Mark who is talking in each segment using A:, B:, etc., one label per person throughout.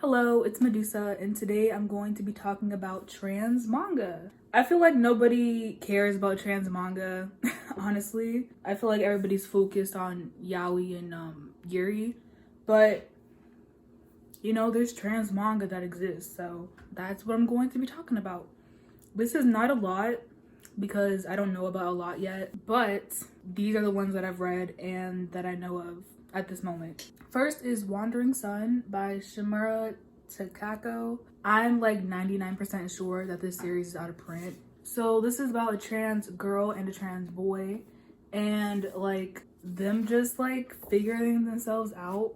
A: Hello, it's Medusa, and today I'm going to be talking about trans manga. I feel like nobody cares about trans manga, honestly. I feel like everybody's focused on yaoi and yuri, but there's trans manga that exists, so that's what I'm going to be talking about. This is not a lot because I don't know about a lot yet, but these are the ones that I've read and that I know of at this moment. First is Wandering Sun by Shimura Takako. I'm like 99% sure that this series is out of print. So this is about a trans girl and a trans boy and like them just like figuring themselves out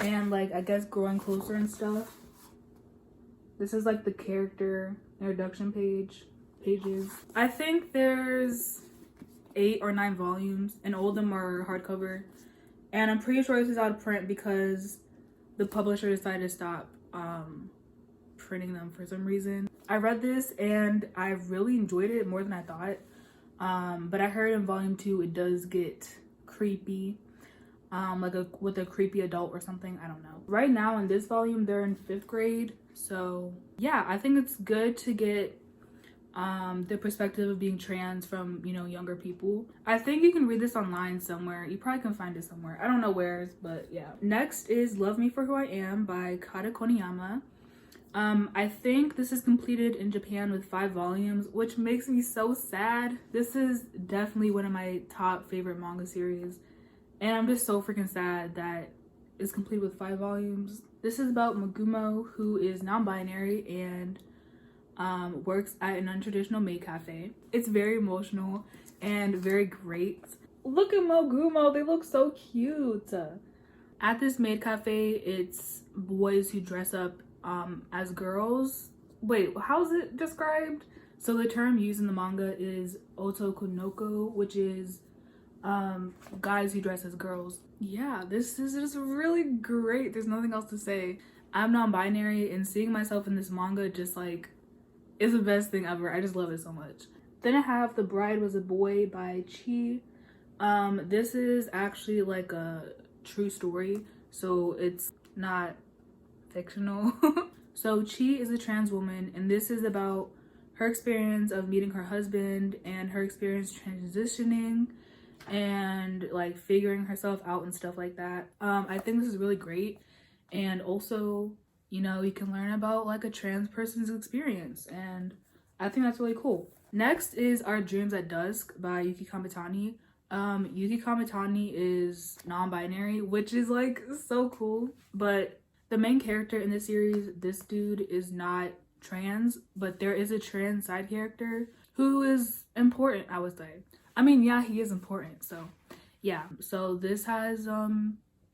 A: and like I guess growing closer and stuff. This is like the character introduction pages. I think there's 8 or 9 volumes and all of them are hardcover. And I'm pretty sure this is out of print because the publisher decided to stop printing them for some reason. I read this and I really enjoyed it more than I thought. But I heard in volume 2 it does get creepy. With a creepy adult or something, I don't know. Right now in this volume, they're in 5th grade. So yeah, I think it's good to get the perspective of being trans from younger people. I think you can read this online somewhere. You probably can find it somewhere. I don't know where, but yeah. Next is Love Me For Who I Am by Kata Koniyama. I think this is completed in Japan with 5 volumes, which makes me so sad. This is definitely one of my top favorite manga series, and I'm just so freaking sad that it's complete with 5 volumes. This is about Magumo, who is non-binary and works at an untraditional maid cafe. It's very emotional and very great. Look at Magumo, they look so cute. At this maid cafe, it's boys who dress up as girls. Wait, how's it described? So the term used in the manga is otokonoko, which is guys who dress as girls. Yeah, this is just really great. There's nothing else to say. I'm non-binary and seeing myself in this manga just like is the best thing ever. I just love it so much. Then I have The Bride Was a Boy by Chi. This is actually like a true story, so it's not fictional. So Chi is a trans woman, and this is about her experience of meeting her husband and her experience transitioning and like figuring herself out and stuff like that. I think this is really great, and also you can learn about like a trans person's experience, and I think that's really cool. Next is Our Dreams at Dusk by Yuki Kamitani. Yuki Kamitani is non-binary, which is like so cool, but the main character in this series, this dude is not trans, but there is a trans side character who is important, I would say. I mean, yeah, he is important, so yeah. So this has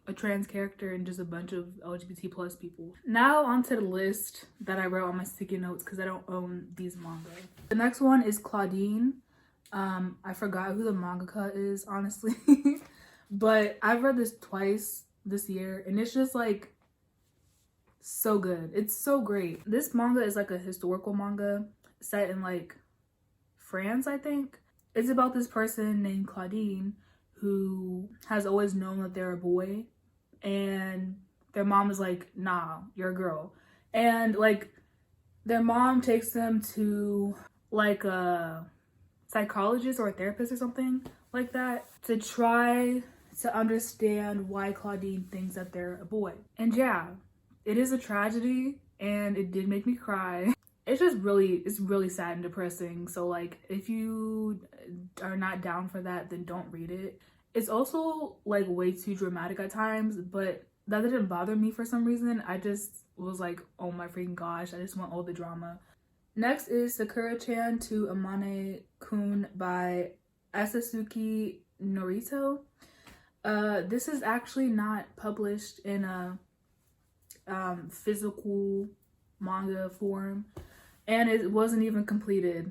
A: a trans character and just a bunch of LGBT plus people. Now onto the list that I wrote on my sticky notes because I don't own these manga. The next one is Claudine. I forgot who the mangaka is, honestly. But I've read this twice this year and it's just like so good. It's so great. This manga is like a historical manga set in like France, I think. It's about this person named Claudine who has always known that they're a boy, and their mom is like, nah, you're a girl. And like their mom takes them to like a psychologist or a therapist or something like that to try to understand why Claudine thinks that they're a boy. And yeah, it is a tragedy and it did make me cry. It's really sad and depressing. So like if you are not down for that, then don't read it. It's also like way too dramatic at times, but that didn't bother me for some reason. I just was like, oh my freaking gosh, I just want all the drama. Next is Sakura-Chan to Amane-kun by Asasuki Norito. This is actually not published in a physical manga form, and it wasn't even completed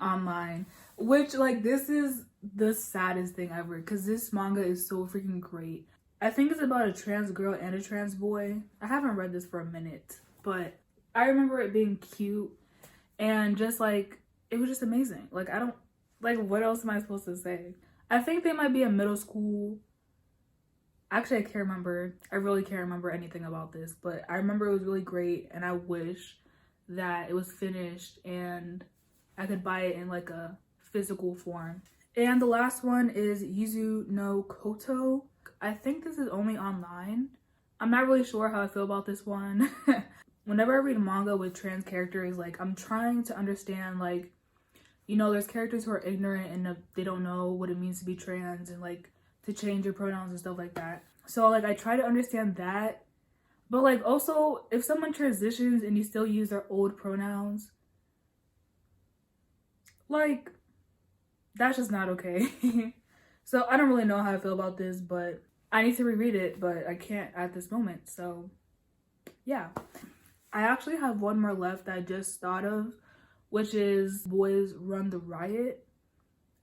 A: online, which like this is the saddest thing ever because this manga is so freaking great. I think it's about a trans girl and a trans boy. I haven't read this for a minute, but I remember it being cute and just like it was just amazing. Like I don't like, what else am I supposed to say? I think they might be in middle school Actually, I can't remember. I really can't remember anything about this, but I remember it was really great, and I wish that it was finished and I could buy it in like a physical form. And the last one is Yuzu No Koto. I think this is only online. I'm not really sure how I feel about this one. Whenever I read manga with trans characters, like I'm trying to understand, like, you know, there's characters who are ignorant and they don't know what it means to be trans and like to change your pronouns and stuff like that. So like I try to understand that, but like also if someone transitions and you still use their old pronouns, like that's just not okay. So I don't really know how I feel about this, but I need to reread it, but I can't at this moment. So yeah. I actually have one more left that I just thought of, which is Boys Run the Riot.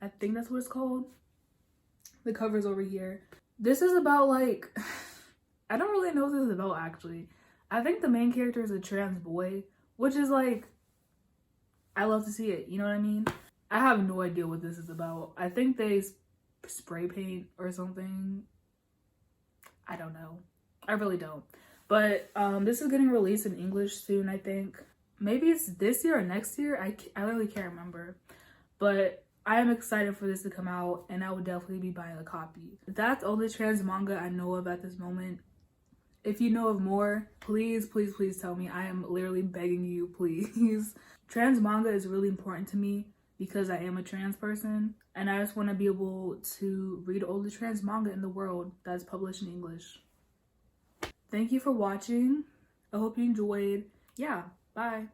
A: I think that's what it's called. The cover's over here. This is about like, I don't really know what this is about actually. I think the main character is a trans boy, which is like, I love to see it, you know what I mean? I have no idea what this is about. I think they spray paint or something. I don't know. I really don't. But this is getting released in English soon, I think. Maybe it's this year or next year. I really can't remember. But I am excited for this to come out, and I would definitely be buying a copy. That's all the trans manga I know of at this moment. If you know of more, please, please, please tell me. I am literally begging you, please. Trans manga is really important to me because I am a trans person, and I just want to be able to read all the trans manga in the world that's published in English. Thank you for watching. I hope you enjoyed. Yeah, bye.